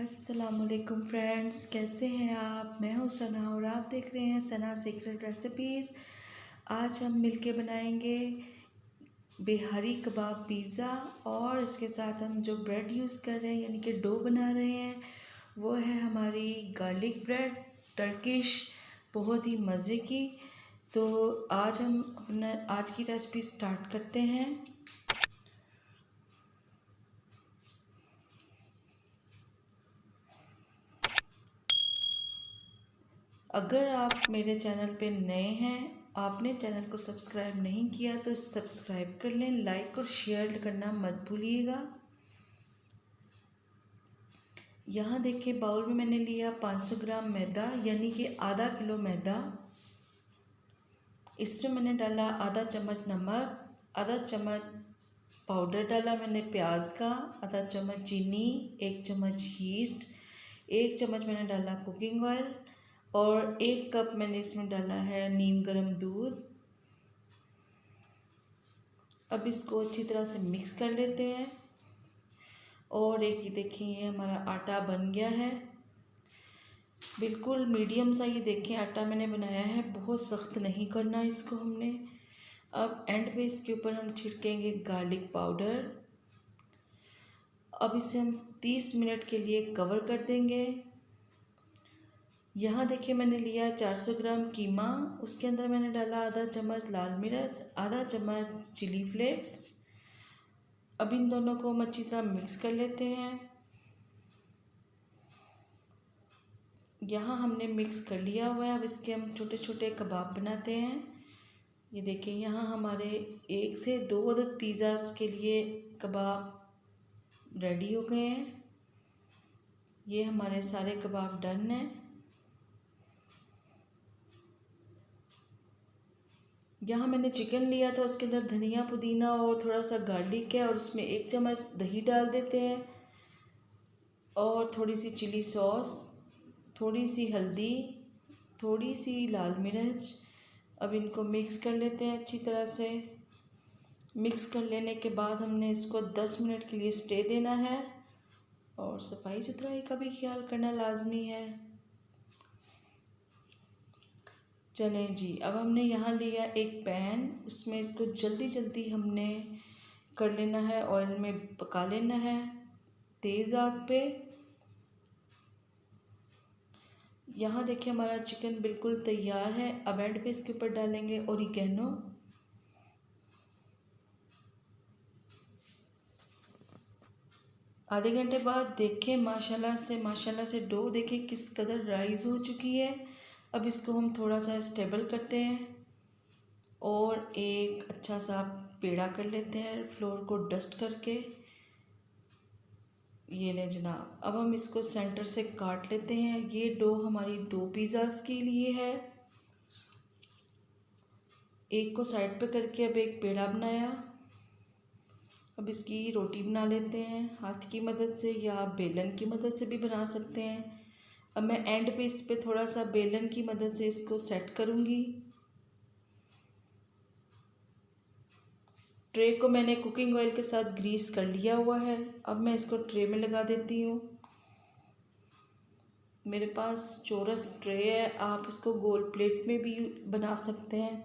अस्सलामुअलैकुम फ्रेंड्स, कैसे हैं आप। मैं हूं सना और आप देख रहे हैं सना सीक्रेट रेसिपीज़। आज हम मिलके बनाएंगे बिहारी कबाब पिज़्ज़ा और इसके साथ हम जो ब्रेड यूज़ कर रहे हैं यानी कि डो बना रहे हैं वो है हमारी गार्लिक ब्रेड टर्किश, बहुत ही मज़े की। तो आज हम अपना आज की रेसिपी स्टार्ट करते हैं। अगर आप मेरे चैनल पे नए हैं, आपने चैनल को सब्सक्राइब नहीं किया तो सब्सक्राइब कर लें, लाइक और शेयर करना मत भूलिएगा। यहाँ देखिए बाउल में मैंने लिया 500 ग्राम मैदा यानी कि आधा किलो मैदा। इसमें मैंने डाला आधा चम्मच नमक, आधा चम्मच पाउडर डाला मैंने प्याज का, आधा चम्मच चीनी, 1 चम्मच यीस्ट, 1 चम्मच मैंने डाला कुकिंग ऑयल और 1 कप मैंने इसमें डाला है नीम गर्म दूध। अब इसको अच्छी तरह से मिक्स कर लेते हैं। और एक ये देखिए ये हमारा आटा बन गया है, बिल्कुल मीडियम सा। ये देखिए आटा मैंने बनाया है, बहुत सख्त नहीं करना इसको हमने। अब एंड पे इसके ऊपर हम छिड़केंगे गार्लिक पाउडर। अब इसे हम 30 मिनट के लिए कवर कर देंगे। यहाँ देखिए मैंने लिया 400 ग्राम कीमा, उसके अंदर मैंने डाला आधा चम्मच लाल मिर्च, आधा चम्मच चिली फ्लेक्स। अब इन दोनों को हम अच्छी तरह मिक्स कर लेते हैं। यहाँ हमने मिक्स कर लिया हुआ है। अब इसके हम छोटे छोटे कबाब बनाते हैं। ये देखिए यहाँ हमारे 1 से 2 अदद पिज़्ज़ास के लिए कबाब रेडी हो गए हैं। ये हमारे सारे कबाब डन हैं। यहाँ मैंने चिकन लिया था, उसके अंदर धनिया पुदीना और थोड़ा सा गार्लिक है और उसमें 1 चम्मच दही डाल देते हैं और थोड़ी सी चिली सॉस, थोड़ी सी हल्दी, थोड़ी सी लाल मिर्च। अब इनको मिक्स कर लेते हैं अच्छी तरह से। मिक्स कर लेने के बाद हमने इसको 10 मिनट के लिए स्टे देना है और सफाई सुथराई का भी ख्याल करना लाजमी है। चलें जी, अब हमने यहाँ लिया एक पैन, उसमें इसको जल्दी जल्दी हमने कर लेना है, ऑयल में पका लेना है तेज़ आग पे। यहाँ देखिए हमारा चिकन बिल्कुल तैयार है। अब एंड पे इसके ऊपर डालेंगे ओरिगेनो। आधे घंटे बाद देखें माशाल्लाह से डो देखें किस कदर राइज हो चुकी है। अब इसको हम थोड़ा सा स्टेबल करते हैं और एक अच्छा सा पेड़ा कर लेते हैं फ्लोर को डस्ट करके। ये लें जनाब, अब हम इसको सेंटर से काट लेते हैं। ये डो हमारी 2 पिज़्ज़ास के लिए है। एक को साइड पे करके अब एक पेड़ा बनाया। अब इसकी रोटी बना लेते हैं हाथ की मदद से या आप बेलन की मदद से भी बना सकते हैं। अब मैं एंड पे इस पे थोड़ा सा बेलन की मदद से इसको सेट करूँगी। ट्रे को मैंने कुकिंग ऑयल के साथ ग्रीस कर लिया हुआ है। अब मैं इसको ट्रे में लगा देती हूँ। मेरे पास चौरस ट्रे है, आप इसको गोल प्लेट में भी बना सकते हैं।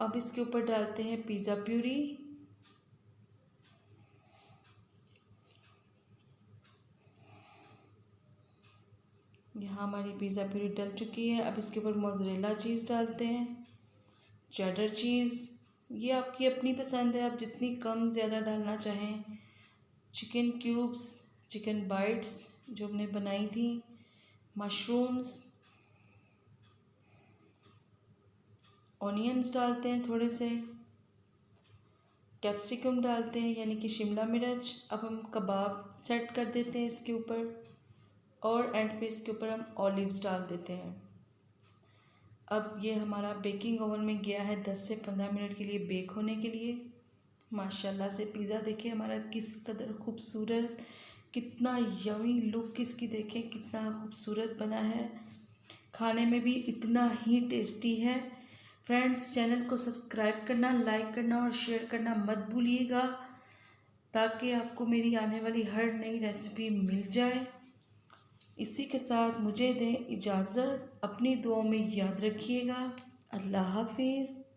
अब इसके ऊपर डालते हैं पिज़्ज़ा प्यूरी। यहाँ हमारी पिज़्ज़ा प्यूरी डल चुकी है। अब इसके ऊपर मोज़रेला चीज़ डालते हैं, चेडर चीज़, ये आपकी अपनी पसंद है, आप जितनी कम ज़्यादा डालना चाहें। चिकन क्यूब्स, चिकन बाइट्स जो हमने बनाई थी, मशरूम्स, ऑनियंस डालते हैं, थोड़े से कैप्सिकम डालते हैं यानी कि शिमला मिर्च। अब हम कबाब सेट कर देते हैं इसके ऊपर और एंड पे इसके ऊपर हम ऑलिव्स डाल देते हैं। अब ये हमारा बेकिंग ओवन में गया है 10 से 15 मिनट के लिए बेक होने के लिए। माशाल्लाह से पिज़्ज़ा देखिए हमारा किस कदर खूबसूरत, कितना यमी लुक इसकी देखें, कितना खूबसूरत बना है, खाने में भी इतना ही टेस्टी है। फ्रेंड्स, चैनल को सब्सक्राइब करना, लाइक करना और शेयर करना मत भूलिएगा। ताकि आपको मेरी आने वाली हर नई रेसिपी मिल जाए। इसी के साथ मुझे दें इजाज़त। अपनी दुआओं में याद रखिएगा। अल्लाह हाफिज़।